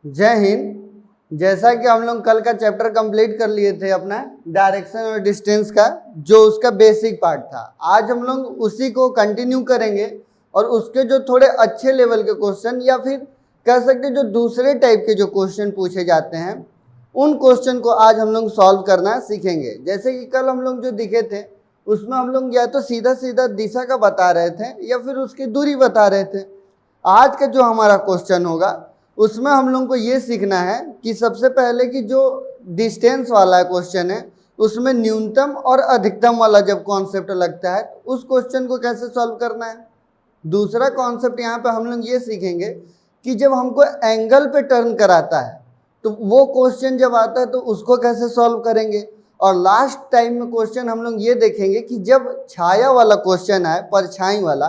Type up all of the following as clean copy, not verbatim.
जय हिंद। जैसा कि हम लोग कल का चैप्टर कंप्लीट कर लिए थे अपना डायरेक्शन और डिस्टेंस का, जो उसका बेसिक पार्ट था, आज हम लोग उसी को कंटिन्यू करेंगे और उसके जो थोड़े अच्छे लेवल के क्वेश्चन या फिर कह सकते हैं जो दूसरे टाइप के जो क्वेश्चन पूछे जाते हैं उन क्वेश्चन को आज हम लोग सॉल्व करना सीखेंगे। जैसे कि कल हम लोग जो दिखे थे उसमें हम लोग या तो सीधा सीधा दिशा का बता रहे थे या फिर उसकी दूरी बता रहे थे। आज का जो हमारा क्वेश्चन होगा उसमें हम लोग को ये सीखना है कि सबसे पहले कि जो डिस्टेंस वाला क्वेश्चन है उसमें न्यूनतम और अधिकतम वाला जब कॉन्सेप्ट लगता है तो उस क्वेश्चन को कैसे सॉल्व करना है। दूसरा कॉन्सेप्ट यहाँ पे हम लोग ये सीखेंगे कि जब हमको एंगल पे टर्न कराता है तो वो क्वेश्चन जब आता है तो उसको कैसे सॉल्व करेंगे। और लास्ट टाइम में क्वेश्चन हम लोग ये देखेंगे कि जब छाया वाला क्वेश्चन आए, परछाई वाला,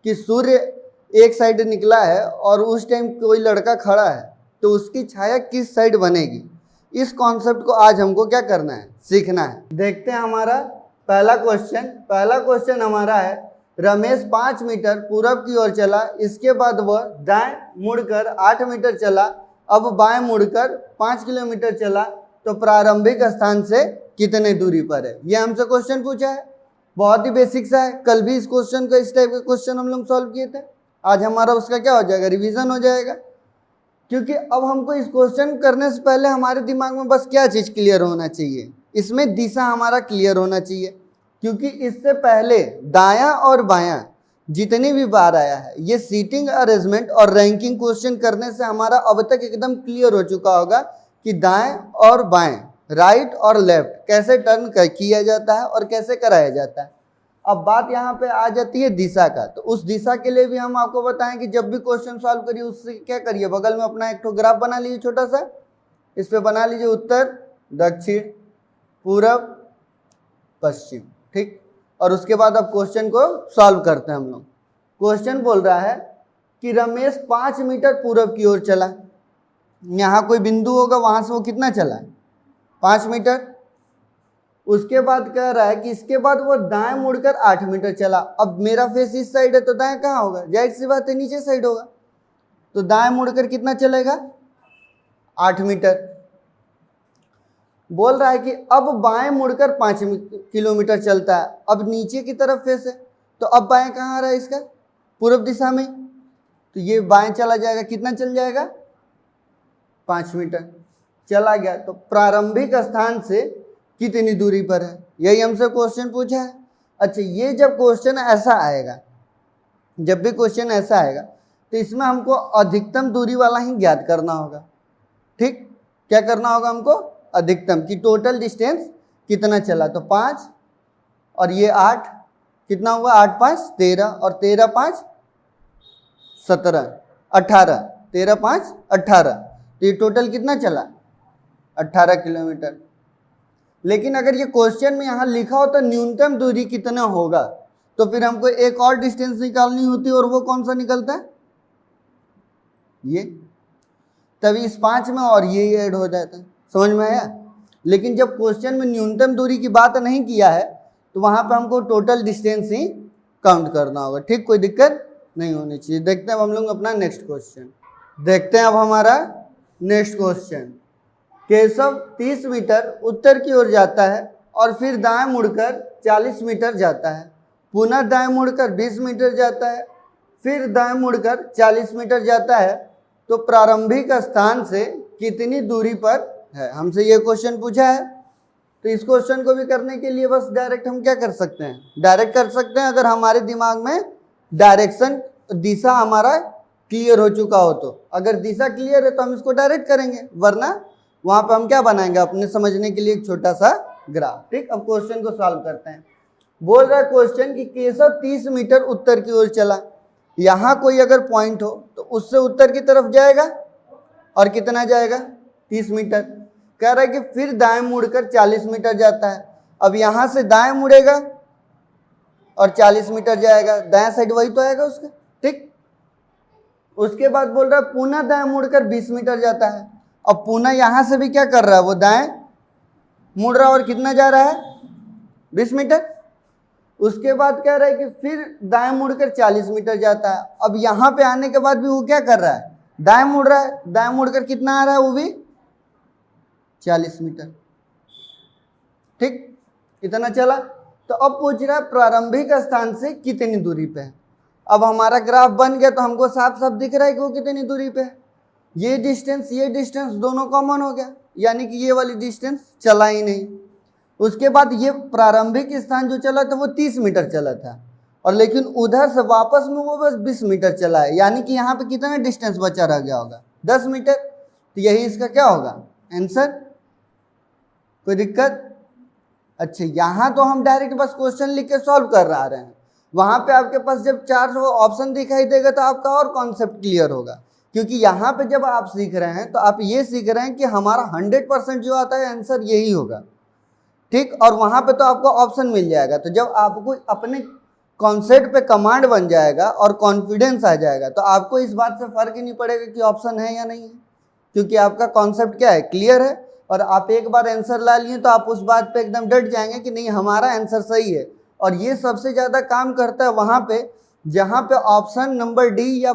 कि सूर्य एक साइड निकला है और उस टाइम कोई लड़का खड़ा है तो उसकी छाया किस साइड बनेगी, इस कॉन्सेप्ट को आज हमको क्या करना है, सीखना है। देखते हैं हमारा पहला क्वेश्चन हमारा है, रमेश 5 मीटर पूरब की ओर चला, इसके बाद वह दाएं मुड़कर 8 मीटर चला, अब बाएं मुड़कर 5 किलोमीटर चला, तो प्रारंभिक स्थान से कितने दूरी पर है। ये हमसे क्वेश्चन पूछा है, बहुत ही बेसिक सा है। कल भी इस क्वेश्चन को, इस टाइप के क्वेश्चन हम लोग सॉल्व किए थे। आज हमारा उसका क्या हो जाएगा, रिवीजन हो जाएगा। क्योंकि अब हमको इस क्वेश्चन करने से पहले हमारे दिमाग में बस क्या चीज़ क्लियर होना चाहिए, इसमें दिशा हमारा क्लियर होना चाहिए। क्योंकि इससे पहले दायां और बायां जितनी भी बार आया है ये सीटिंग अरेंजमेंट और रैंकिंग क्वेश्चन करने से हमारा अब तक एकदम क्लियर हो चुका होगा कि दाएं और बाएं, राइट और लेफ्ट कैसे टर्न किया जाता है और कैसे कराया जाता है। अब बात यहाँ पे आ जाती है दिशा का, तो उस दिशा के लिए भी हम आपको बताएं कि जब भी क्वेश्चन सॉल्व करिए उससे क्या करिए, बगल में अपना एक ठो ग्राफ बना लीजिए छोटा सा, इस पे बना लीजिए उत्तर दक्षिण पूरब पश्चिम, ठीक। और उसके बाद अब क्वेश्चन को सॉल्व करते हैं हम लोग। क्वेश्चन बोल रहा है कि रमेश 5 मीटर पूरब की ओर चला, यहाँ कोई बिंदु होगा, वहां से वो कितना चला है, 5 मीटर। उसके बाद कह रहा है कि इसके बाद वो दाएं मुड़कर 8 मीटर चला। अब मेरा फेस इस साइड है तो दाएं कहाँ होगा, जाहिर सी बात है नीचे साइड होगा, तो दाएं मुड़कर कितना चलेगा, 8 मीटर। बोल रहा है कि अब बाएं मुड़कर 5 किलोमीटर चलता है। अब नीचे की तरफ फेस है तो अब बाएं कहाँ आ रहा है इसका, पूर्व दिशा में, तो ये बाएं चला जाएगा, कितना चल जाएगा, 5 मीटर चला गया। तो प्रारंभिक स्थान से कितनी दूरी पर है, यही हमसे क्वेश्चन पूछा है। अच्छा, ये जब क्वेश्चन ऐसा आएगा, जब भी क्वेश्चन ऐसा आएगा तो इसमें हमको अधिकतम दूरी वाला ही ज्ञात करना होगा, ठीक। क्या करना होगा हमको, अधिकतम की टोटल डिस्टेंस कितना चला, तो 5 और ये 8, कितना हुआ, 8 5 13 और 13 5 17 18, 13 5 18, तो ये टोटल कितना चला, 18 किलोमीटर। लेकिन अगर ये क्वेश्चन में यहाँ लिखा हो तो न्यूनतम दूरी कितना होगा, तो फिर हमको एक और डिस्टेंस निकालनी होती है, और वो कौन सा निकलता है, ये। तभी इस 5 में और ये ऐड हो जाता है, समझ में आया। लेकिन जब क्वेश्चन में न्यूनतम दूरी की बात नहीं किया है तो वहां पे हमको टोटल डिस्टेंस ही काउंट करना होगा, ठीक, कोई दिक्कत नहीं होनी चाहिए। देखते हैं अब हम लोग अपना नेक्स्ट क्वेश्चन। देखते हैं अब हमारा नेक्स्ट क्वेश्चन। केशव 30 मीटर उत्तर की ओर जाता है और फिर दाएं मुड़कर 40 मीटर जाता है, पुनः दाएं मुड़कर 20 मीटर जाता है, फिर दाएं मुड़कर 40 मीटर जाता है, तो प्रारंभिक स्थान से कितनी दूरी पर है। हमसे ये क्वेश्चन पूछा है, तो इस क्वेश्चन को भी करने के लिए बस डायरेक्ट हम क्या कर सकते हैं, डायरेक्ट कर सकते हैं। अगर हमारे दिमाग में डायरेक्शन, दिशा हमारा क्लियर हो चुका हो तो, अगर दिशा क्लियर है तो हम इसको डायरेक्ट करेंगे, वरना वहां पर हम क्या बनाएंगे, अपने समझने के लिए एक छोटा सा ग्राफ, ठीक। अब क्वेश्चन को सॉल्व करते हैं। बोल रहा है क्वेश्चन कि केशव 30 मीटर उत्तर की ओर चला, यहाँ कोई अगर पॉइंट हो तो उससे उत्तर की तरफ जाएगा और कितना जाएगा, 30 मीटर। कह रहा है कि फिर दाएं मुड़कर 40 मीटर जाता है। अब यहाँ से दाएं मुड़ेगा और 40 मीटर जाएगा, दाएं साइड वही तो आएगा उसका, ठीक। उसके बाद बोल रहा है पुनः दाएं मुड़कर 20 मीटर जाता है। अब पुनः यहाँ से भी क्या कर रहा है, वो दाएं मुड़ रहा है और कितना जा रहा है, 20 मीटर। उसके बाद कह रहा है कि फिर दाएं मुड़कर 40 मीटर जाता है। अब यहाँ पे आने के बाद भी वो क्या कर रहा है, दाएं मुड़ रहा है, दाएं मुड़कर कितना आ रहा है, वो भी 40 मीटर। ठीक, इतना चला। तो अब पूछ रहा है प्रारंभिक स्थान से कितनी दूरी पे है। अब हमारा ग्राफ बन गया तो हमको साफ साफ दिख रहा है कि वो कितनी दूरी पे है। ये डिस्टेंस दोनों कॉमन हो गया, यानी कि ये वाली डिस्टेंस चला ही नहीं। उसके बाद ये प्रारंभिक स्थान जो चला था वो 30 मीटर चला था, और लेकिन उधर से वापस में वो बस 20 मीटर चला है, यानी कि यहाँ पे कितना डिस्टेंस बचा रह गया होगा, 10 मीटर। तो यही इसका क्या होगा, आंसर। कोई दिक्कत? अच्छा, यहाँ तो हम डायरेक्ट बस क्वेश्चन लिख के सॉल्व कर रहे हैं। वहाँ पे आपके पास जब 4 ऑप्शन दिखाई देगा तो आपका और कॉन्सेप्ट क्लियर होगा, क्योंकि यहाँ पे जब आप सीख रहे हैं तो आप ये सीख रहे हैं कि हमारा 100% जो आता है आंसर यही होगा। ठीक, और वहाँ पे तो आपको ऑप्शन मिल जाएगा। तो जब आपको अपने कॉन्सेप्ट पे कमांड बन जाएगा और कॉन्फिडेंस आ जाएगा तो आपको इस बात से फर्क ही नहीं पड़ेगा कि ऑप्शन है या नहीं है, क्योंकि आपका कॉन्सेप्ट क्या है, क्लियर है। और आप एक बार आंसर ला लिए तो आप उस बात पे एकदम डट जाएंगे कि नहीं, हमारा आंसर सही है। और ये सबसे ज़्यादा काम करता है वहाँ पे जहाँ पे ऑप्शन नंबर डी या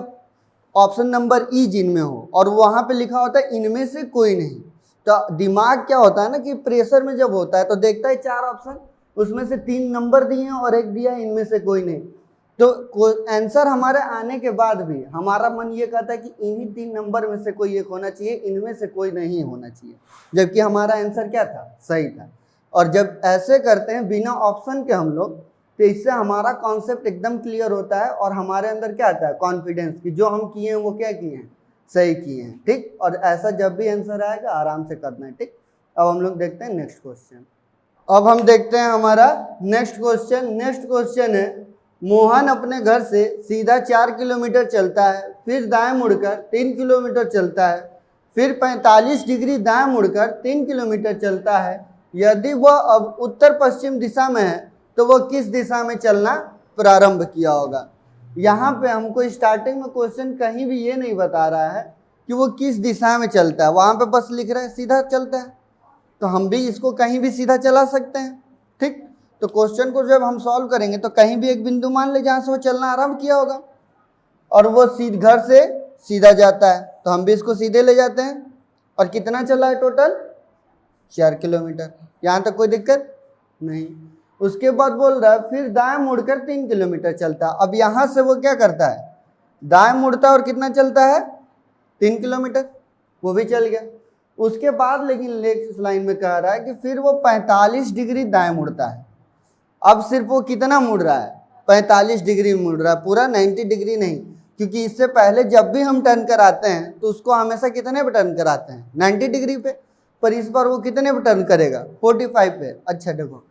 ऑप्शन नंबर ई जिनमें हो और वहाँ पे लिखा होता है इनमें से कोई नहीं। तो दिमाग क्या होता है ना कि प्रेशर में जब होता है तो देखता है 4 ऑप्शन, उसमें से 3 नंबर दिए हैं और 1 दिया है इनमें से कोई नहीं। तो आंसर हमारे आने के बाद भी हमारा मन ये कहता है कि इन्हीं 3 नंबर में से कोई एक होना चाहिए, इनमें से कोई नहीं होना चाहिए, जबकि हमारा आंसर क्या था, सही था। और जब ऐसे करते हैं बिना ऑप्शन के हम लोग, तो इससे हमारा कॉन्सेप्ट एकदम क्लियर होता है और हमारे अंदर क्या आता है, कॉन्फिडेंस कि जो हम किए हैं वो क्या किए हैं, सही किए हैं। ठीक, और ऐसा जब भी आंसर आएगा आराम से करना है। ठीक, अब हम लोग देखते हैं नेक्स्ट क्वेश्चन। अब हम देखते हैं हमारा नेक्स्ट क्वेश्चन है, मोहन अपने घर से सीधा 4 किलोमीटर चलता है, फिर दाएं मुड़कर 3 किलोमीटर चलता है, फिर 45 डिग्री दाएं मुड़कर 3 किलोमीटर चलता है। यदि वह अब उत्तर पश्चिम दिशा में है तो वह किस दिशा में चलना प्रारंभ किया होगा। यहाँ पे हमको स्टार्टिंग में क्वेश्चन कहीं भी ये नहीं बता रहा है कि वो किस दिशा में चलता है, वहाँ पे बस लिख रहा है सीधा चलता है। तो हम भी इसको कहीं भी सीधा चला सकते हैं। ठीक, तो क्वेश्चन को जब हम सॉल्व करेंगे तो कहीं भी एक बिंदु मान ले जहाँ से वो चलना आरंभ किया होगा, और वो घर से सीधा जाता है, तो हम भी इसको सीधे ले जाते हैं। और कितना चला है टोटल, 4 किलोमीटर। यहाँ तक कोई दिक्कत नहीं। उसके बाद बोल रहा है फिर दाएं मुड़कर 3 किलोमीटर चलता है। अब यहाँ से वो क्या करता है, दाएं मुड़ता है और कितना चलता है, 3 किलोमीटर, वो भी चल गया। उसके बाद लेकिन नेक्स्ट लाइन में कह रहा है कि फिर वो 45 डिग्री दाएं मुड़ता है। अब सिर्फ वो कितना मुड़ रहा है, 45 डिग्री मुड़ रहा है, पूरा 90 डिग्री नहीं, क्योंकि इससे पहले जब भी हम टर्न कराते हैं तो उसको हमेशा कितने पे टर्न कराते हैं, 90 डिग्री पे। पर इस बार वो कितने पे टर्न करेगा, 45 पे। अच्छा देखो,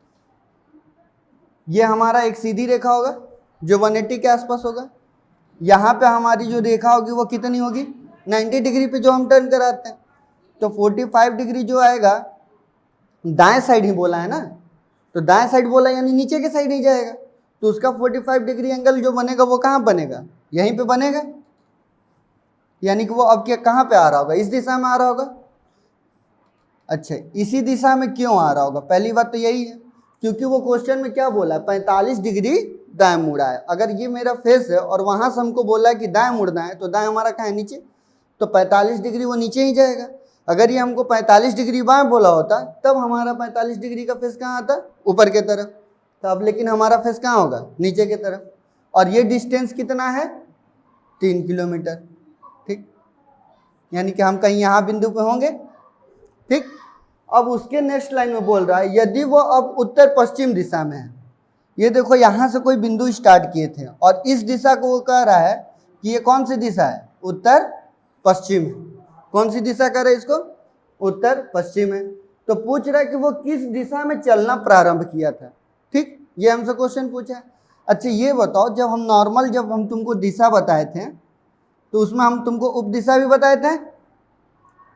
ये हमारा एक सीधी रेखा होगा जो 180 के आसपास होगा। यहाँ पे हमारी जो रेखा होगी वो कितनी होगी, 90 डिग्री पे जो हम टर्न कराते हैं। तो 45 डिग्री जो आएगा, दाएं साइड ही बोला है ना, तो दाएं साइड बोला यानी नीचे के साइड ही जाएगा। तो उसका 45 डिग्री एंगल जो बनेगा वो कहाँ बनेगा, यहीं पे बनेगा। यानी कि वो अब क्या कहाँ पे आ रहा होगा, इस दिशा में आ रहा होगा। अच्छा, इसी दिशा में क्यों आ रहा होगा, पहली बात तो यही है क्योंकि वो क्वेश्चन में क्या बोला है, 45 डिग्री दाएं मुड़ा है। अगर ये मेरा फेस है और वहां से हमको बोला है कि दाएं मुड़ना है, तो दाएं हमारा कहाँ है, नीचे, तो 45 डिग्री वो नीचे ही जाएगा। अगर ये हमको 45 डिग्री बाएं बोला होता तब हमारा 45 डिग्री का फेस कहाँ आता, ऊपर के तरफ। तो अब लेकिन हमारा फेस कहाँ होगा, नीचे के तरफ। और ये डिस्टेंस कितना है, 3 किलोमीटर। ठीक, यानी कि हम कहीं यहाँ बिंदु पे होंगे। ठीक, अब उसके नेक्स्ट लाइन में बोल रहा है यदि वो अब उत्तर पश्चिम दिशा में है। ये देखो, यहाँ से कोई बिंदु स्टार्ट किए थे और इस दिशा को वो कह रहा है कि ये कौन सी दिशा है, उत्तर पश्चिम। कौन सी दिशा कह रहा है इसको, उत्तर पश्चिम है। तो पूछ रहा है कि वो किस दिशा में चलना प्रारंभ किया था। ठीक, ये हमसे क्वेश्चन पूछा है। अच्छा ये बताओ, जब हम नॉर्मल जब हम तुमको दिशा बताए थे तो उसमें हम तुमको उपदिशा भी बताए थे,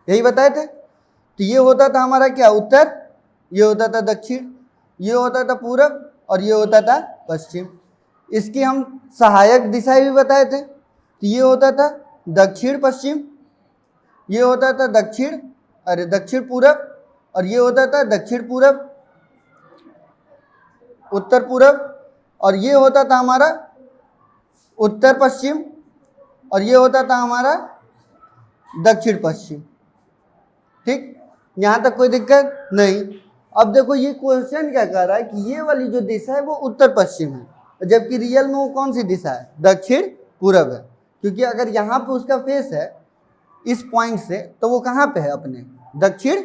यही बताए थे। तो ये होता था हमारा क्या, उत्तर, ये होता था दक्षिण, ये होता था पूरब और ये होता था पश्चिम। इसकी हम सहायक दिशाएं भी बताए थे। तो ये होता था दक्षिण पश्चिम, ये होता था दक्षिण पूरब, और ये होता था दक्षिण पूरब, उत्तर पूरब, और ये होता था हमारा उत्तर पश्चिम, और ये होता था हमारा दक्षिण पश्चिम। ठीक, यहां तक कोई दिक्कत नहीं। अब देखो ये क्वेश्चन क्या कर रहा है कि ये वाली जो दिशा है वो उत्तर पश्चिम है, जबकि रियल में वो कौन सी दिशा है, दक्षिण पूरब है। क्योंकि अगर यहाँ पे उसका फेस है इस पॉइंट से तो वो कहाँ पे है, अपने दक्षिण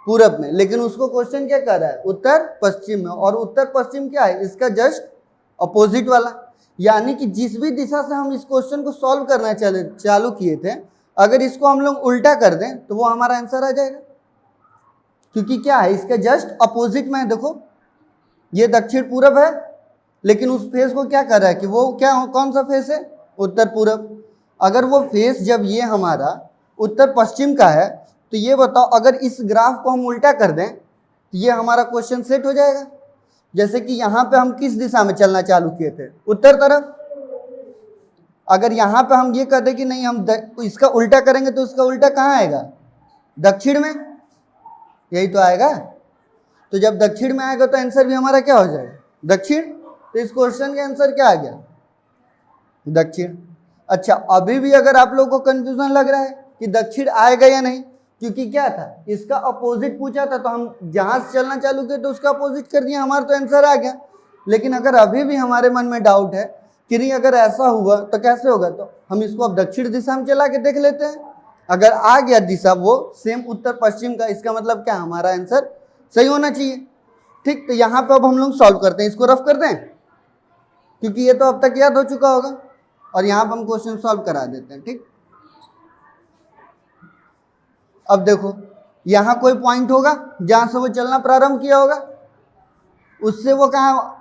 पूरब में। लेकिन उसको क्वेश्चन क्या कर रहा है, उत्तर पश्चिम में। और उत्तर पश्चिम क्या है, इसका जस्ट अपोजिट वाला। यानी कि जिस भी दिशा से हम इस क्वेश्चन को सॉल्व करना चालू किए थे, अगर इसको हम लोग उल्टा कर दें तो वो हमारा आंसर आ जाएगा। क्योंकि क्या है, इसका जस्ट अपोजिट में है। देखो ये दक्षिण पूरब है, लेकिन उस फेस को क्या कर रहा है कि वो क्या, कौन सा फेस है, उत्तर पूरब। अगर वो फेस जब ये हमारा उत्तर पश्चिम का है तो ये बताओ, अगर इस ग्राफ को हम उल्टा कर दें तो ये हमारा क्वेश्चन सेट हो जाएगा। जैसे कि यहाँ पे हम किस दिशा में चलना चालू किए थे, उत्तर तरफ। अगर यहाँ पे हम ये कर दें कि नहीं हम इसका उल्टा करेंगे तो इसका उल्टा कहाँ आएगा, दक्षिण में, यही तो आएगा। तो जब दक्षिण में आएगा तो आंसर भी हमारा क्या हो जाएगा, दक्षिण। तो इस क्वेश्चन का आंसर क्या आ गया, दक्षिण। अच्छा, अभी भी अगर आप लोगों को कंफ्यूजन लग रहा है कि दक्षिण आएगा या नहीं, क्योंकि क्या था, इसका अपोजिट पूछा था तो हम जहां से चलना चालू किए तो उसका अपोजिट कर दिया, हमारा तो आंसर आ गया। लेकिन अगर अभी भी हमारे मन में डाउट है कि नहीं अगर ऐसा हुआ तो कैसे होगा, तो हम इसको अब दक्षिण दिशा में चला के देख लेते हैं। अगर आ गया दिशा वो सेम उत्तर पश्चिम का, इसका मतलब क्या, हमारा आंसर सही होना चाहिए। ठीक, तो यहाँ पे अब हम लोग सॉल्व करते हैं, इसको रफ कर दें क्योंकि ये तो अब तक याद हो चुका होगा, और यहाँ पर हम क्वेश्चन सॉल्व करा देते हैं। ठीक, अब देखो यहाँ कोई पॉइंट होगा जहां से वो चलना प्रारंभ किया होगा, उससे वो कहाँ,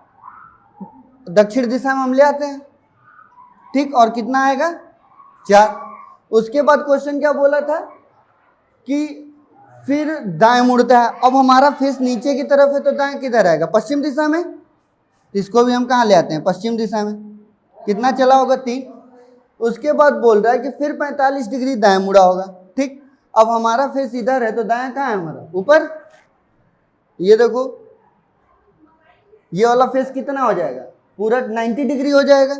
दक्षिण दिशा में हम ले आते हैं। ठीक, और कितना आएगा, 4। उसके बाद क्वेश्चन क्या बोला था कि फिर दाएं मुड़ता है। अब हमारा फेस नीचे की तरफ है तो दाएं किधर आएगा, पश्चिम दिशा में। इसको भी हम कहाँ ले आते हैं, पश्चिम दिशा में। कितना चला होगा, 3। उसके बाद बोल रहा है कि फिर 45 डिग्री दाएं मुड़ा होगा। ठीक, अब हमारा फेस इधर है तो दाएं कहाँ है हमारा, ऊपर। ये देखो ये वाला फेस कितना हो जाएगा, पूरा 90 डिग्री हो जाएगा।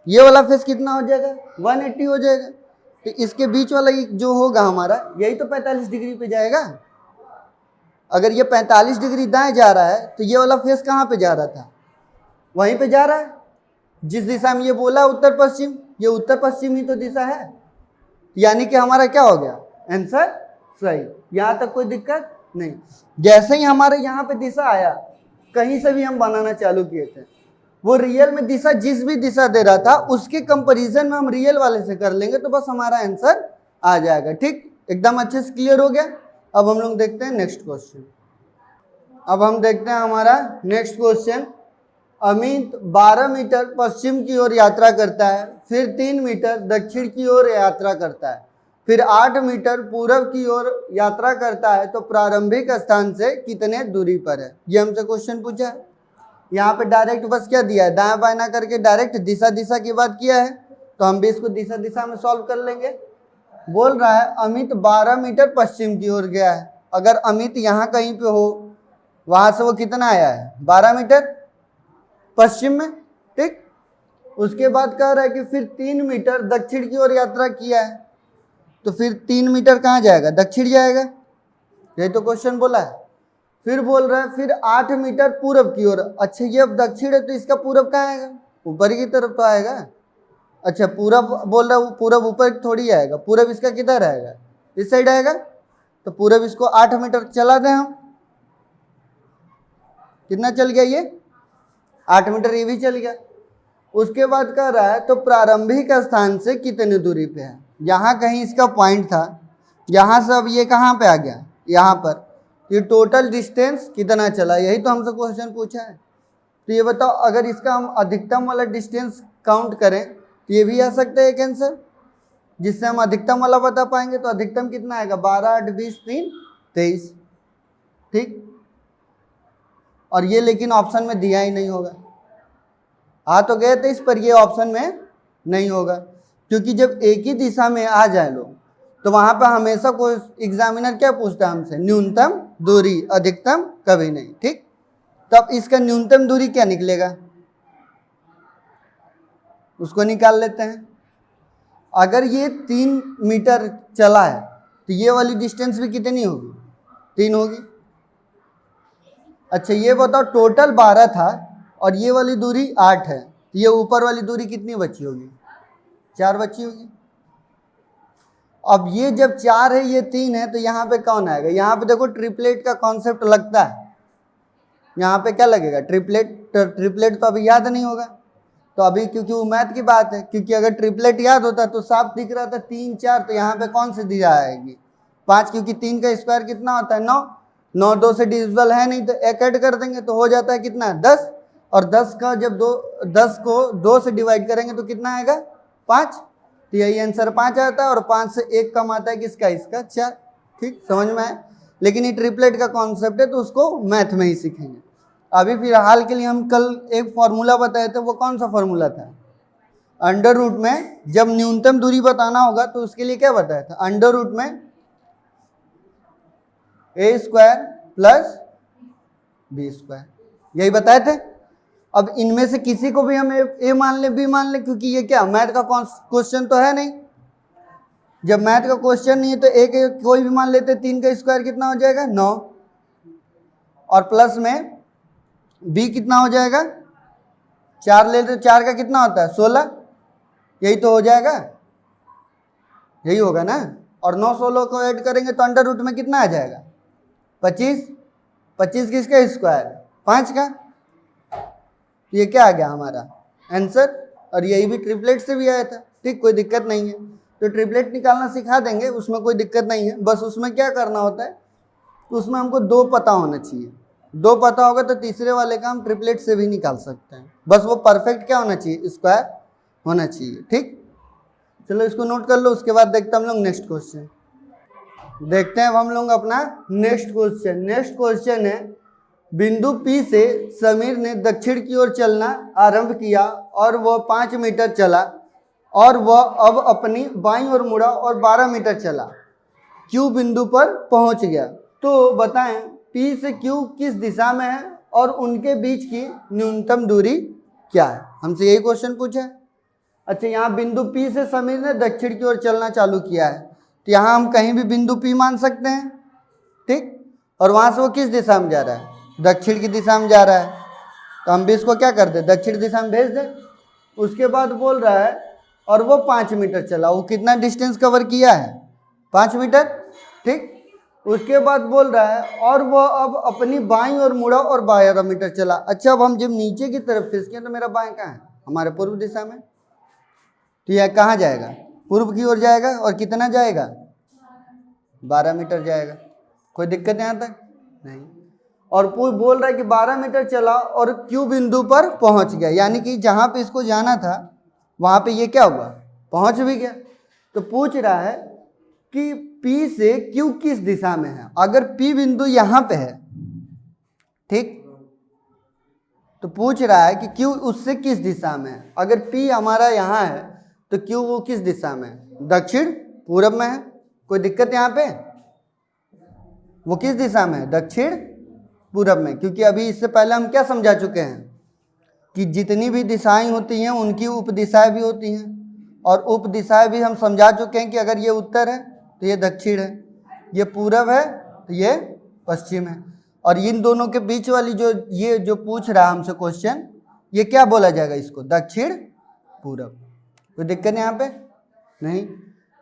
ये वाला फेस कितना हो जाएगा, 180 हो जाएगा। तो इसके बीच वाला जो होगा हमारा, यही तो 45 डिग्री पे जाएगा। अगर ये 45 डिग्री दाएं जा रहा है तो ये वाला फेस कहाँ पे जा रहा था, वहीं पे जा रहा है। जिस दिशा में ये बोला उत्तर पश्चिम, ये उत्तर पश्चिम ही तो दिशा है। यानी कि हमारा क्या हो गया, आंसर सही। यहां तक कोई दिक्कत नहीं। जैसे ही हमारे यहाँ पे दिशा आया, कहीं से भी हम बनाना चालू किए थे, वो रियल में दिशा जिस भी दिशा दे रहा था उसके कंपैरिजन में हम रियल वाले से कर लेंगे तो बस हमारा आंसर आ जाएगा। ठीक, एकदम अच्छे से क्लियर हो गया। अब हम लोग देखते हैं नेक्स्ट क्वेश्चन। अब हम देखते हैं हमारा नेक्स्ट क्वेश्चन। अमित 12 मीटर पश्चिम की ओर यात्रा करता है, फिर 3 मीटर दक्षिण की ओर यात्रा करता है, फिर 8 मीटर पूरब की ओर यात्रा करता है, तो प्रारंभिक स्थान से कितने दूरी पर है। ये हमसे क्वेश्चन पूछा है। यहाँ पे डायरेक्ट बस क्या दिया है, दाएं बाएं ना करके डायरेक्ट दिशा की बात किया है, तो हम भी इसको दिशा में सॉल्व कर लेंगे। बोल रहा है अमित 12 मीटर पश्चिम की ओर गया है। अगर अमित यहाँ कहीं पे हो, वहां से वो कितना आया है, 12 मीटर पश्चिम में। ठीक, उसके बाद कह रहा है कि फिर 3 मीटर दक्षिण की ओर यात्रा किया है, तो फिर 3 मीटर कहाँ जाएगा, दक्षिण जाएगा। यही तो क्वेश्चन बोला है। फिर बोल रहा है फिर 8 मीटर पूरब की ओर। अच्छा, ये अब दक्षिण है तो इसका पूरब कहाँ आएगा, ऊपर की तरफ तो आएगा। अच्छा, पूरब बोल रहा है, पूरब ऊपर थोड़ी आएगा, पूरब इसका किधर आएगा, इस साइड आएगा। तो पूरब इसको 8 मीटर चला दें हम, कितना चल गया ये, 8 मीटर ये भी चल गया। उसके बाद कह रहा है तो प्रारंभिक स्थान से कितनी दूरी पे है। यहाँ कहीं इसका पॉइंट था, यहाँ से अब ये कहाँ पे आ गया, यहाँ पर। ये टोटल डिस्टेंस कितना चला, यही तो हमसे क्वेश्चन पूछा है। तो ये बताओ, अगर इसका हम अधिकतम वाला डिस्टेंस काउंट करें तो ये भी आ सकता है एक आंसर, जिससे हम अधिकतम वाला बता पाएंगे। तो अधिकतम कितना आएगा, 12, 8, 20, 3, 23। ठीक, और ये लेकिन ऑप्शन में दिया ही नहीं होगा। आ तो गए थे इस पर, ये ऑप्शन में नहीं होगा, क्योंकि जब एक ही दिशा में आ जाए लोग तो वहां पर हमेशा कोई एग्जामिनर क्या पूछता है हमसे, न्यूनतम दूरी, अधिकतम कभी नहीं। ठीक, तब इसका न्यूनतम दूरी क्या निकलेगा, उसको निकाल लेते हैं। अगर ये 3 मीटर चला है तो ये वाली डिस्टेंस भी कितनी होगी? 3 होगी। अच्छा ये बताओ, टोटल 12 था और ये वाली दूरी 8 है, तो ये ऊपर वाली दूरी कितनी बची होगी? 4 बची होगी। अब ये जब 4 है ये 3 है, तो यहाँ पे कौन आएगा? यहाँ पे देखो ट्रिपलेट का कॉन्सेप्ट लगता है। यहाँ पे क्या लगेगा? ट्रिपलेट तो अभी याद नहीं होगा, तो अभी क्योंकि वो मैथ की बात है, क्योंकि अगर ट्रिपलेट याद होता तो साफ दिख रहा था 3 4, तो यहाँ पे कौन सी दिया आएगी? 5, क्योंकि 3 का स्क्वायर कितना होता है? 9। 9 2 से डिविजिबल है नहीं, तो एक ऐड कर देंगे तो हो जाता है कितना? 10। और 10 का जब 10 को 2 से डिवाइड करेंगे तो कितना आएगा? 5। तो यही आंसर 5 आता है, और 5 से 1 कम आता है किसका? इसका 4। ठीक, समझ में आया? लेकिन ये ट्रिपलेट का कॉन्सेप्ट है तो उसको मैथ में ही सीखेंगे। अभी फिलहाल के लिए हम कल एक फॉर्मूला बताए थे, वो कौन सा फॉर्मूला था? अंडर रूट में जब न्यूनतम दूरी बताना होगा तो उसके लिए क्या बताया था? अंडर रूट में a square plus b square, यही बताए थे। अब इनमें से किसी को भी हम a मान ले, b मान ले, क्योंकि ये क्या मैथ का क्वेश्चन तो है नहीं। जब मैथ का क्वेश्चन नहीं है तो a कोई भी मान लेते, 3 का स्क्वायर कितना हो जाएगा? 9, और प्लस में b कितना हो जाएगा? 4 ले तो 4 का कितना होता है? 16, यही तो हो जाएगा, यही होगा ना। और 9 16 को ऐड करेंगे तो अंडर रूट में कितना आ जाएगा? 25। 25 किसका स्क्वायर? 5 का। ये क्या आ गया हमारा आंसर, और यही भी ट्रिपलेट से भी आया था। ठीक, कोई दिक्कत नहीं है, तो ट्रिपलेट निकालना सिखा देंगे, उसमें कोई दिक्कत नहीं है। बस उसमें क्या करना होता है, तो उसमें हमको 2 पता होना चाहिए। 2 पता होगा तो तीसरे वाले का हम ट्रिपलेट से भी निकाल सकते हैं। बस वो परफेक्ट क्या होना चाहिए? स्क्वायर होना चाहिए। ठीक, चलो इसको नोट कर लो, उसके बाद देखते हैं हम लोग नेक्स्ट क्वेश्चन। देखते हैं अब हम लोग अपना नेक्स्ट क्वेश्चन। नेक्स्ट क्वेश्चन है, बिंदु P से समीर ने दक्षिण की ओर चलना आरंभ किया और वह 5 मीटर चला, और वह अब अपनी बाईं ओर मुड़ा और 12 मीटर चला। Q बिंदु पर पहुंच गया। तो बताएं P से Q किस दिशा में है और उनके बीच की न्यूनतम दूरी क्या है? हमसे यही क्वेश्चन पूछा है। अच्छा, यहाँ बिंदु P से समीर ने दक्षिण की ओर चलना चालू किया है, तो यहाँ हम कहीं भी बिंदु P मान सकते हैं। ठीक, और वहाँ से वो किस दिशा में जा रहा है? दक्षिण की दिशा में जा रहा है, तो हम भी इसको क्या कर दें? दक्षिण दिशा में भेज दें। उसके बाद बोल रहा है और वो 5 मीटर चला। वो कितना डिस्टेंस कवर किया है? 5 मीटर। ठीक, उसके बाद बोल रहा है और वह अब अपनी बाईं ओर मुड़ा और 12 मीटर चला। अच्छा, अब हम जब नीचे की तरफ खिसके तो मेरा बाएं कहाँ है? हमारे पूर्व दिशा में। तो यह कहाँ जाएगा? पूर्व की ओर जाएगा, और कितना जाएगा? 12 मीटर जाएगा। कोई दिक्कत यहाँ तक नहीं। और बोल रहा है कि 12 मीटर चला और Q बिंदु पर पहुंच गया, यानी कि जहां पे इसको जाना था वहां पे ये क्या हुआ? पहुंच भी गया। तो पूछ रहा है कि P से Q किस दिशा में है। अगर P बिंदु यहां पे है, ठीक, तो पूछ रहा है कि Q उससे किस दिशा में है। अगर P हमारा यहाँ है तो Q वो किस दिशा में है? दक्षिण पूरब में है। कोई दिक्कत यहाँ पे? वो किस दिशा में है? दक्षिण पूरब में। क्योंकि अभी इससे पहले हम क्या समझा चुके हैं कि जितनी भी दिशाएं होती हैं उनकी उपदिशाएं भी होती हैं, और उपदिशाएं भी हम समझा चुके हैं कि अगर ये उत्तर है तो ये दक्षिण है, ये पूरब है तो ये पश्चिम है, और इन दोनों के बीच वाली ये जो पूछ रहा है हमसे क्वेश्चन, ये क्या बोला जाएगा? इसको दक्षिण पूरब। कोई दिक्कत यहाँ पे नहीं।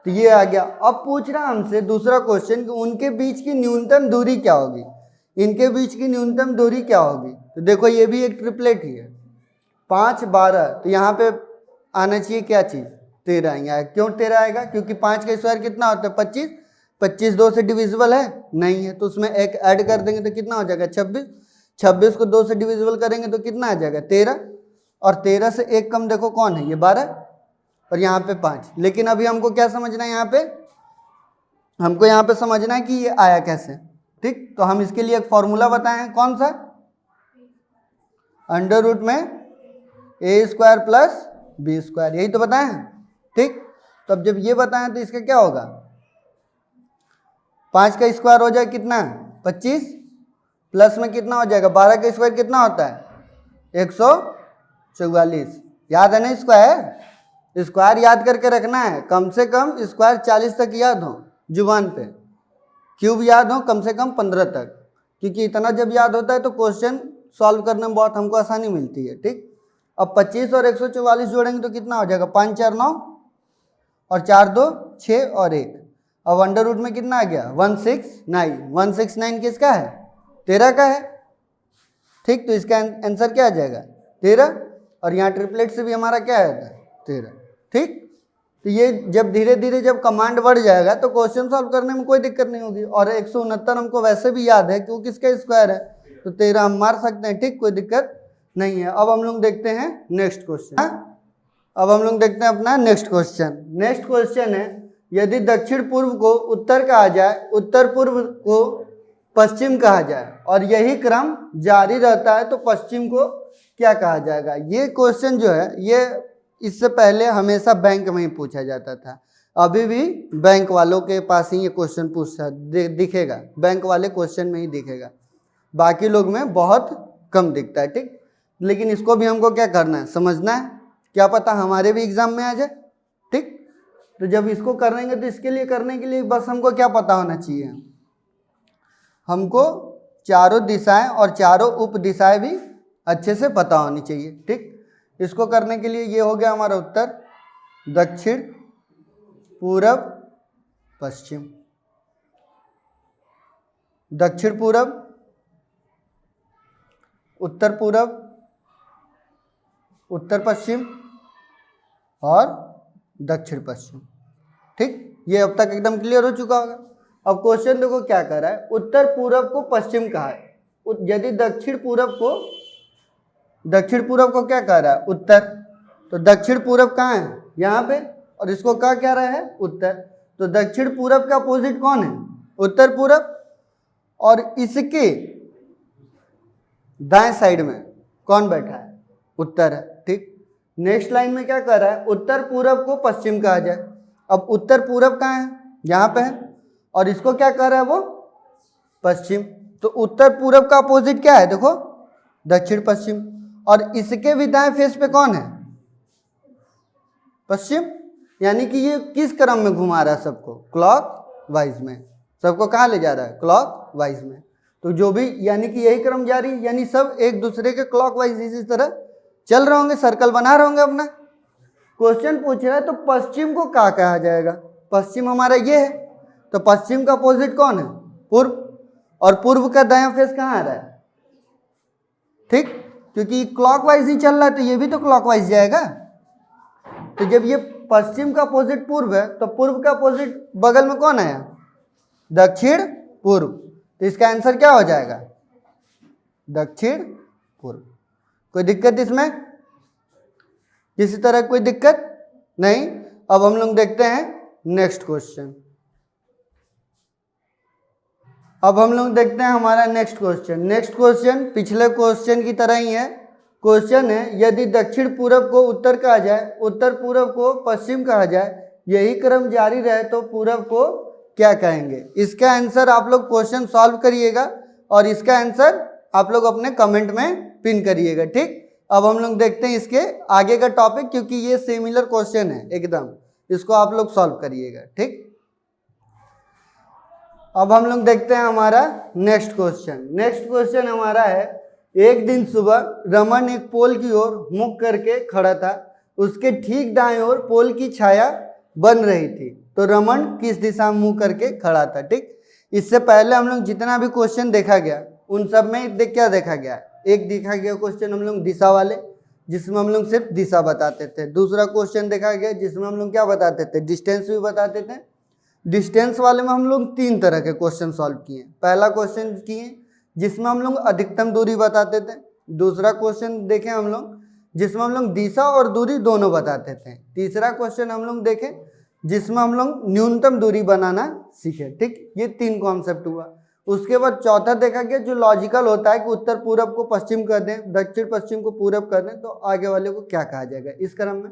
तो ये आ गया। अब पूछ रहा हमसे दूसरा क्वेश्चन कि उनके बीच की न्यूनतम दूरी क्या होगी। इनके बीच की न्यूनतम दूरी क्या होगी? तो देखो ये भी एक ट्रिपलेट ही है। 5 12, तो यहाँ पे आना चाहिए क्या चीज़? 13 आएगा। क्यों 13 आएगा? क्योंकि 5 का स्क्वायर कितना होता है? 25। 25 2 से डिविजिबल है नहीं है, तो उसमें एक ऐड कर देंगे तो कितना हो जाएगा? 26। 26 को 2 से डिविजिबल करेंगे तो कितना आ जाएगा? 13। और 13 से एक कम देखो कौन है? ये 12, और यहाँ पे 5। लेकिन अभी हमको क्या समझना है? यहाँ पे हमको यहाँ पे समझना है कि ये आया कैसे। ठीक, तो हम इसके लिए एक फॉर्मूला बताए हैं। कौन सा? अंडर रूट में a square plus b square, यही तो बताए हैं। ठीक, तो अब जब ये बताएं तो इसका क्या होगा? 5 का स्क्वायर हो जाए कितना? 25, प्लस में कितना हो जाएगा? 12 का स्क्वायर कितना होता है? 144। याद है ना स्क्वायर? स्क्वायर याद करके रखना है, कम से कम स्क्वायर 40 तक याद हो जुबान पे, क्यूब याद हो कम से कम 15 तक, क्योंकि इतना जब याद होता है तो क्वेश्चन सॉल्व करने में बहुत हमको आसानी मिलती है। ठीक, अब 25 और 144 जोड़ेंगे तो कितना हो जाएगा, 5 4 9 और 4 2 6 और 1। अब अंडर रूट में कितना आ गया, 169। 169 किसका है, 13 का है। ठीक, तो इसका आंसर क्या आ जाएगा, 13। और यहाँ ट्रिपलेट से भी हमारा क्या आया था, 13। ठीक, तो ये जब धीरे धीरे जब कमांड बढ़ जाएगा तो क्वेश्चन सॉल्व करने में कोई दिक्कत नहीं होगी। और 169 हमको वैसे भी याद है कि वो किसका स्क्वायर है, तो 13 हम मार सकते हैं। ठीक, कोई दिक्कत नहीं है। अब हम लोग देखते हैं नेक्स्ट क्वेश्चन। अब हम लोग देखते हैं अपना नेक्स्ट क्वेश्चन। नेक्स्ट क्वेश्चन है, यदि दक्षिण पूर्व को उत्तर कहा जाए, उत्तर पूर्व को पश्चिम कहा जाए और यही क्रम जारी रहता है तो पश्चिम को क्या कहा जाएगा। ये क्वेश्चन जो है ये इससे पहले हमेशा बैंक में ही पूछा जाता था, अभी भी बैंक वालों के पास ही ये क्वेश्चन पूछा दिखेगा, बैंक वाले क्वेश्चन में ही दिखेगा, बाकी लोग में बहुत कम दिखता है। ठीक, लेकिन इसको भी हमको क्या करना है, समझना है, क्या पता हमारे भी एग्जाम में आ जाए। ठीक, तो जब इसको करेंगे तो इसके लिए करने के लिए बस हमको क्या पता होना चाहिए, हमको चारों दिशाएं और चारों उप दिशाएं भी अच्छे से पता होनी चाहिए। ठीक, इसको करने के लिए ये हो गया हमारा उत्तर, दक्षिण पूरब पश्चिम, दक्षिण पूरब, उत्तर पूरब, उत्तर पश्चिम और दक्षिण पश्चिम। ठीक, ये अब तक एकदम क्लियर हो चुका होगा। अब क्वेश्चन देखो क्या कर रहा है, उत्तर पूरब को पश्चिम कहा है, यदि दक्षिण पूरब को क्या कह रहा है, उत्तर, तो दक्षिण पूरब कहाँ है, यहाँ पे, और इसको क्या कह रहा है, उत्तर। तो दक्षिण पूरब का अपोजिट कौन है, उत्तर पूरब, और इसके दाएं साइड में कौन बैठा है, उत्तर है। ठीक, नेक्स्ट लाइन में क्या कर रहा है, उत्तर पूरब को पश्चिम कहा जाए। अब उत्तर पूरब कहाँ है, यहाँ पे है, और इसको क्या कर रहा है वो, पश्चिम। तो उत्तर पूरब का अपोजिट क्या है, देखो, दक्षिण पश्चिम, और इसके भी दाएं फेस पे कौन है, पश्चिम। यानी कि ये किस क्रम में घुमा रहा है सबको, क्लॉक वाइज में, सबको कहाँ ले जा रहा है, क्लॉक वाइज में। तो जो भी यानी कि यही क्रम जारी, यानी सब एक दूसरे के क्लॉक वाइज इसी तरह चल रहे होंगे, सर्कल बना रहे होंगे अपना। क्वेश्चन पूछ रहा है तो पश्चिम को क्या कहा जाएगा, पश्चिम हमारा ये है, तो पश्चिम का अपोजिट कौन है, पूर्व, और पूर्व का दायां फेस कहाँ आ रहा है। ठीक, क्योंकि क्लॉकवाइज ही चल रहा है तो ये भी तो क्लॉकवाइज जाएगा। तो जब ये पश्चिम का अपोजिट पूर्व है तो पूर्व का अपोजिट बगल में कौन आया, दक्षिण पूर्व, तो इसका आंसर क्या हो जाएगा, दक्षिण पूर्व। कोई दिक्कत इसमें, किसी तरह कोई दिक्कत नहीं। अब हम लोग देखते हैं नेक्स्ट क्वेश्चन। अब हम लोग देखते हैं हमारा नेक्स्ट क्वेश्चन। नेक्स्ट क्वेश्चन पिछले क्वेश्चन की तरह ही है। क्वेश्चन है, यदि दक्षिण पूरब को उत्तर कहा जाए, उत्तर पूरब को पश्चिम कहा जाए, यही क्रम जारी रहे तो पूरब को क्या कहेंगे। इसका आंसर आप लोग क्वेश्चन सॉल्व करिएगा और इसका आंसर आप लोग अपने कमेंट में पिन करिएगा। ठीक, अब हम लोग देखते हैं इसके आगे का टॉपिक, क्योंकि ये सिमिलर क्वेश्चन है एकदम, इसको आप लोग सॉल्व करिएगा। ठीक, अब हम लोग देखते हैं हमारा नेक्स्ट क्वेश्चन। नेक्स्ट क्वेश्चन हमारा है, एक दिन सुबह रमन एक पोल की ओर मुख करके खड़ा था, उसके ठीक दाएं ओर पोल की छाया बन रही थी, तो रमन किस दिशा में मुंह करके खड़ा था। ठीक, इससे पहले हम लोग जितना भी क्वेश्चन देखा गया उन सब में क्या देखा गया, एक देखा गया क्वेश्चन हम लोग दिशा वाले, जिसमें हम लोग सिर्फ दिशा बताते थे। दूसरा क्वेश्चन देखा गया जिसमें हम लोग क्या बताते थे, डिस्टेंस भी बताते थे। डिस्टेंस वाले में हम लोग 3 तरह के क्वेश्चन सॉल्व किए। पहला क्वेश्चन किए जिसमें हम लोग अधिकतम दूरी बताते थे। दूसरा क्वेश्चन देखें हम लोग जिसमें हम लोग दिशा और दूरी दोनों बताते थे। तीसरा क्वेश्चन हम लोग देखें जिसमें हम लोग न्यूनतम दूरी बनाना सीखे। ठीक, ये 3 कॉन्सेप्ट हुआ। उसके बाद चौथा देखा गया जो लॉजिकल होता है कि उत्तर पूरब को पश्चिम कर दें, दक्षिण पश्चिम को पूरब कर दें, तो आगे वाले को क्या कहा जाएगा इस क्रम में।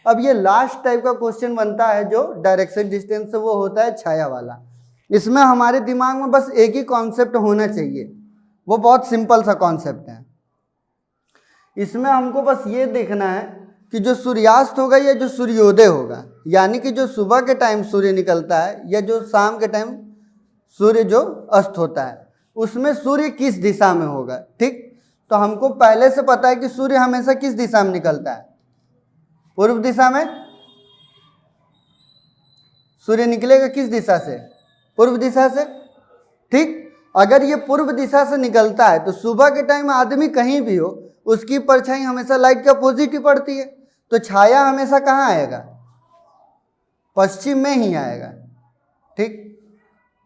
अब ये लास्ट टाइप का क्वेश्चन बनता है जो डायरेक्शन डिस्टेंस से, वो होता है छाया वाला। इसमें हमारे दिमाग में बस एक ही कॉन्सेप्ट होना चाहिए, वो बहुत सिंपल सा कॉन्सेप्ट है। इसमें हमको बस ये देखना है कि जो सूर्यास्त होगा या जो सूर्योदय होगा, यानी कि जो सुबह के टाइम सूर्य निकलता है या जो शाम के टाइम सूर्य जो अस्त होता है, उसमें सूर्य किस दिशा में होगा। ठीक, तो हमको पहले से पता है कि सूर्य हमेशा किस दिशा में निकलता है, पूर्व दिशा में। सूर्य निकलेगा किस दिशा से, पूर्व दिशा से। ठीक, अगर ये पूर्व दिशा से निकलता है तो सुबह के टाइम आदमी कहीं भी हो उसकी परछाई हमेशा लाइट के अपोजिट ही पड़ती है, तो छाया हमेशा कहाँ आएगा, पश्चिम में ही आएगा। ठीक,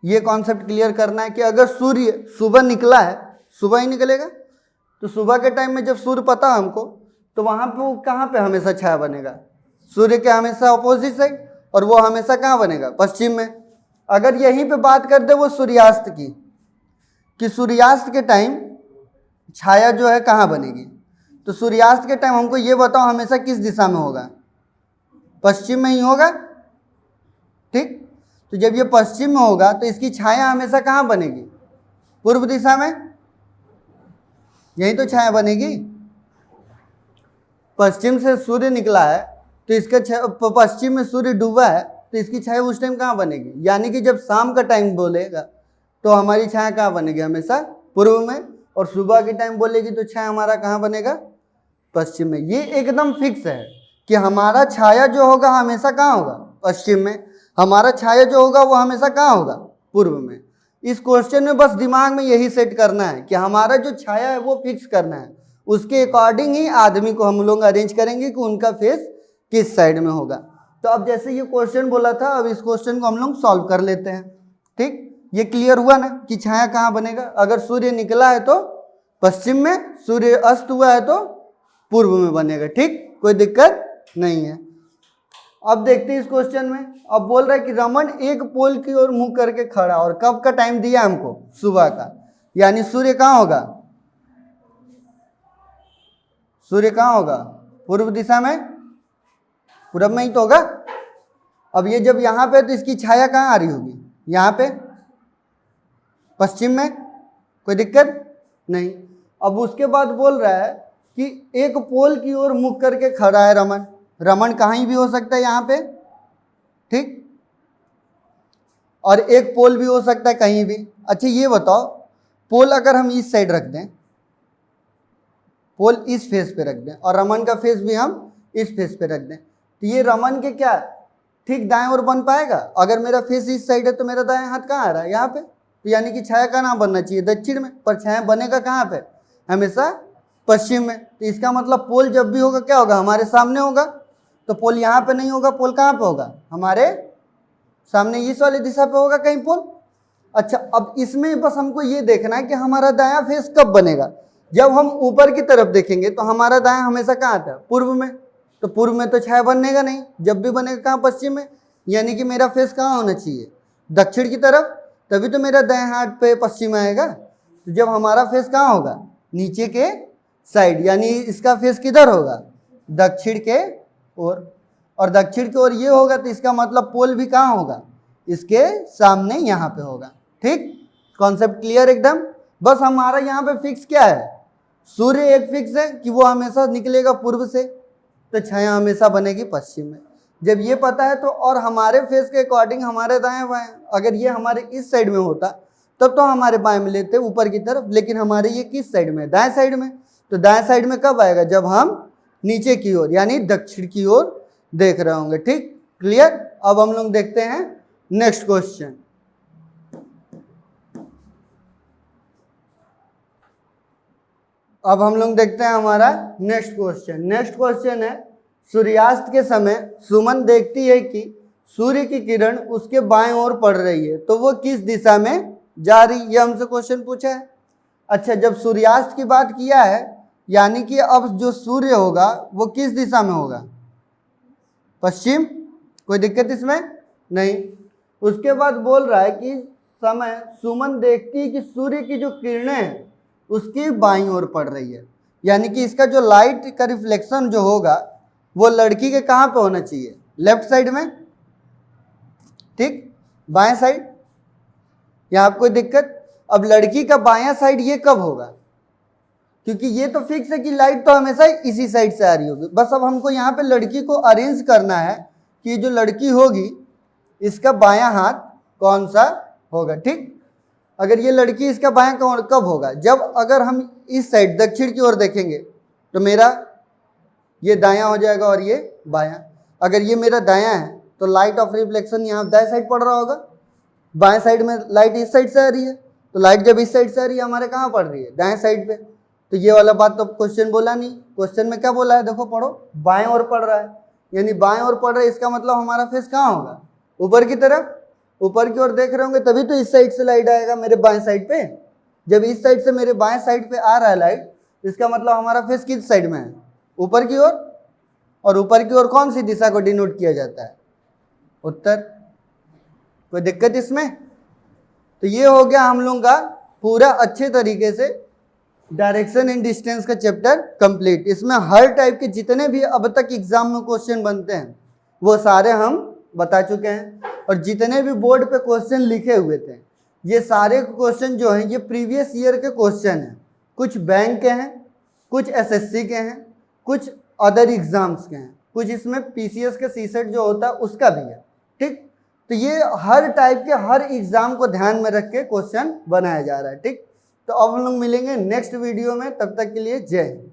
ये कॉन्सेप्ट क्लियर करना है कि अगर सूर्य सुबह निकला है, सुबह ही निकलेगा, तो सुबह के टाइम में जब सूर्य पता हमको, तो वहाँ पे वो कहाँ पे हमेशा छाया बनेगा, सूर्य के हमेशा अपोजिट साइड, और वो हमेशा कहाँ बनेगा, पश्चिम में। अगर यहीं पे बात कर दे वो सूर्यास्त की, कि सूर्यास्त के टाइम छाया जो है कहाँ बनेगी, तो सूर्यास्त के टाइम हमको ये बताओ हमेशा किस दिशा में होगा, पश्चिम में ही होगा। ठीक, तो जब ये पश्चिम में होगा तो इसकी छाया हमेशा कहाँ बनेगी, पूर्व दिशा में, यही तो छाया बनेगी। पश्चिम से सूर्य निकला है तो इसका पश्चिम में सूर्य डूबा है तो इसकी छाया उस टाइम कहाँ बनेगी, यानी कि जब शाम का टाइम बोलेगा तो हमारी छाया कहाँ बनेगी, हमेशा पूर्व में, और सुबह के टाइम बोलेगी तो छाया हमारा कहाँ बनेगा, पश्चिम में। ये एकदम फिक्स है कि हमारा छाया जो होगा हमेशा कहाँ होगा, पश्चिम में, हमारा छाया जो होगा वो हमेशा कहाँ होगा, पूर्व में। इस क्वेश्चन में बस दिमाग में यही सेट करना है कि हमारा जो छाया है वो फिक्स करना है, उसके अकॉर्डिंग ही आदमी को हम लोग अरेंज करेंगे कि उनका फेस किस साइड में होगा। तो अब जैसे ये क्वेश्चन बोला था, अब इस क्वेश्चन को हम लोग सॉल्व कर लेते हैं। ठीक, ये क्लियर हुआ ना कि छाया कहाँ बनेगा, अगर सूर्य निकला है तो पश्चिम में, सूर्य अस्त हुआ है तो पूर्व में बनेगा। ठीक, कोई दिक्कत नहीं है। अब देखते हैं इस क्वेश्चन में, अब बोल रहा है कि रमन एक पोल की ओर मुंह करके खड़ा, और कब का टाइम दिया हमको, सुबह का, यानी सूर्य कहाँ होगा, सूर्य कहाँ होगा, पूर्व दिशा में, पूरब में ही तो होगा। अब ये जब यहाँ पे तो इसकी छाया कहाँ आ रही होगी, यहाँ पे, पश्चिम में, कोई दिक्कत नहीं। अब उसके बाद बोल रहा है कि एक पोल की ओर मुख करके खड़ा है रमन, रमन कहीं भी हो सकता है यहाँ पे। ठीक, और एक पोल भी हो सकता है कहीं भी। अच्छा ये बताओ, पोल अगर हम इस साइड रख दें, पोल इस फेस पे रख दें, और रमन का फेस भी हम इस फेस पे रख दें, तो ये रमन के क्या ठीक दाएं ओर बन पाएगा। अगर मेरा फेस इस साइड है तो मेरा दाएं हाथ कहाँ आ रहा है, यहाँ पे, तो यानी कि छाया का नाम बनना चाहिए दक्षिण में, पर छाया बनेगा कहाँ पे, हमेशा पश्चिम में। तो इसका मतलब पोल जब भी होगा क्या होगा, हमारे सामने होगा। तो पोल यहाँ पे नहीं होगा, पोल कहाँ पे होगा, हमारे सामने, इस वाली दिशा पे होगा कहीं पोल। अच्छा, अब इसमें बस हमको ये देखना है कि हमारा दायां फेस कब बनेगा। जब हम ऊपर की तरफ देखेंगे तो हमारा दायां हमेशा कहाँ आता है, पूर्व में, तो पूर्व में तो छाया बनेगा नहीं, जब भी बनेगा कहाँ, पश्चिम में, यानी कि मेरा फेस कहाँ होना चाहिए, दक्षिण की तरफ, तभी तो मेरा दाएं हाथ पे पश्चिम आएगा। तो जब हमारा फेस कहाँ होगा, नीचे के साइड, यानी इसका फेस किधर होगा, दक्षिण के ओर, और दक्षिण की ओर ये होगा तो इसका मतलब पोल भी कहाँ होगा, इसके सामने यहाँ पे होगा। ठीक, कॉन्सेप्ट क्लियर एकदम। बस हमारा यहाँ पे फिक्स क्या है, सूर्य एक फिक्स है कि वो हमेशा निकलेगा पूर्व से, तो छाया हमेशा बनेगी पश्चिम में। जब ये पता है तो, और हमारे फेस के अकॉर्डिंग हमारे दाएं बाएं, अगर ये हमारे इस साइड में होता तब तो हमारे बाएं में लेते ऊपर की तरफ, लेकिन हमारे ये किस साइड में, दाएं साइड में। तो दाएं साइड में कब आएगा, जब हम नीचे की ओर यानी दक्षिण की ओर देख रहे होंगे। ठीक, क्लियर। अब हम लोग देखते हैं नेक्स्ट क्वेश्चन। अब हम लोग देखते हैं हमारा नेक्स्ट क्वेश्चन। नेक्स्ट क्वेश्चन है, सूर्यास्त के समय सुमन देखती है कि सूर्य की किरण उसके बाएं ओर पड़ रही है, तो वो किस दिशा में जा रही, ये हमसे क्वेश्चन पूछा है। अच्छा, जब सूर्यास्त की बात किया है, यानी कि अब जो सूर्य होगा वो किस दिशा में होगा, पश्चिम, कोई दिक्कत इसमें नहीं। उसके बाद बोल रहा है कि समय सुमन देखती है कि सूर्य की जो किरणें हैं उसकी बाईं ओर पड़ रही है, यानी कि इसका जो लाइट का रिफ्लेक्शन जो होगा वो लड़की के कहाँ पे होना चाहिए, लेफ्ट साइड में। ठीक, बाएं साइड, यहाँ कोई दिक्कत। अब लड़की का बायां साइड ये कब होगा, क्योंकि ये तो फिक्स है कि लाइट तो हमेशा इसी साइड से आ रही होगी। बस अब हमको यहाँ पे लड़की को अरेंज करना है कि जो लड़की होगी इसका बायां हाथ कौन सा होगा। ठीक, अगर ये लड़की इसका बायां कब होगा, जब अगर हम इस साइड दक्षिण की ओर देखेंगे तो मेरा ये दायां हो जाएगा और ये बायां। अगर ये मेरा दायां है तो लाइट ऑफ रिफ्लेक्शन यहाँ दाएं साइड पड़ रहा होगा, बाएं साइड में लाइट इस साइड से आ रही है, तो लाइट जब इस साइड से आ रही है हमारे कहाँ पड़ रही है, दाएं साइड पे। तो ये वाला बात तो क्वेश्चन बोला नहीं, क्वेश्चन में क्या बोला है देखो पढ़ो, बाएं ओर पड़ रहा है, यानी बाएं ओर पड़ रहा है, इसका मतलब हमारा फेस कहाँ होगा, ऊपर की तरफ। ऊपर की ओर देख रहे होंगे तभी तो इस साइड से लाइट आएगा मेरे बाएं साइड पे। जब इस साइड से मेरे बाएं साइड पे आ रहा है लाइट, इसका मतलब हमारा फेस किस साइड में है, ऊपर की ओर। और ऊपर की ओर कौन सी दिशा को डिनोट किया जाता है, उत्तर। कोई दिक्कत इसमें? तो ये हो गया हम लोग का पूरा अच्छे तरीके से डायरेक्शन एंड डिस्टेंस का चैप्टर कंप्लीट। इसमें हर टाइप के जितने भी अब तक एग्जाम में क्वेश्चन बनते हैं वो सारे हम बता चुके हैं, और जितने भी बोर्ड पे क्वेश्चन लिखे हुए थे ये सारे क्वेश्चन जो हैं ये प्रीवियस ईयर के क्वेश्चन हैं। कुछ बैंक के हैं, कुछ एसएससी के हैं, कुछ अदर एग्जाम्स के हैं, कुछ इसमें पीसीएस के सीसेट जो होता है उसका भी है। ठीक, तो ये हर टाइप के हर एग्जाम को ध्यान में रख के क्वेश्चन बनाया जा रहा है। ठीक, तो अब हम लोग मिलेंगे नेक्स्ट वीडियो में, तब तक के लिए जय हिंद।